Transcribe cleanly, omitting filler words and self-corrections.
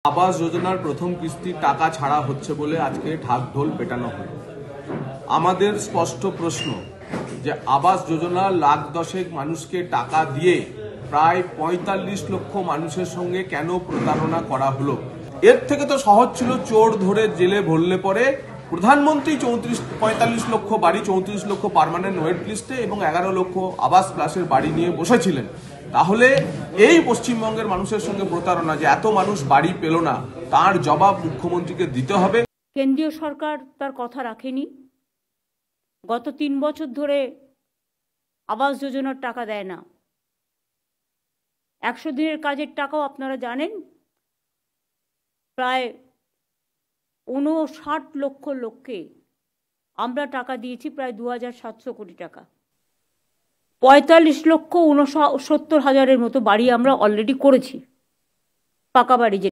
আবাস যোজনার প্রথম কিস্তির টাকা ছাড়া হচ্ছে বলে আজকে ঢাকঢোল পেটানো হলো। আমাদের স্পষ্ট প্রশ্ন যে আবাস যোজনা লাখ দশেক মানুষকে টাকা দিয়ে প্রায় ৪৫ লক্ষ মানুষের সঙ্গে কেন প্রতারণা করা হলো? এর থেকে তো সহজ ছিল চোর ধরে জেলে ভরলে পরে প্রধানমন্ত্রী ৪৫ লক্ষ বাড়ি, ৩৪ লক্ষ পার্মানেন্ট ওয়েট লিস্টে এবং ১১ লক্ষ আবাস প্লাসের বাড়ি নিয়ে বসেছিলেন। তাহলে এই পশ্চিমবঙ্গের মানুষের সঙ্গে প্রতারণা যে এত মানুষ বাড়ি পেল না, তার জবাব মুখ্যমন্ত্রীকে দিতে হবে। কেন্দ্রীয় সরকার তার কথা রাখেনি। গত ৩ বছর ধরে আবাস যোজনার টাকা দেয় না। ১০০ দিনের কাজের টাকাও আপনারা জানেন প্রায় ৫৯ লক্ষ লোককে আমরা টাকা দিয়েছি, প্রায় ২৭০০ কোটি টাকা। ৪৫ লক্ষ ৬৯ হাজারের মতো বাড়ি আমরা অলরেডি করেছি, পাকা বাড়ি।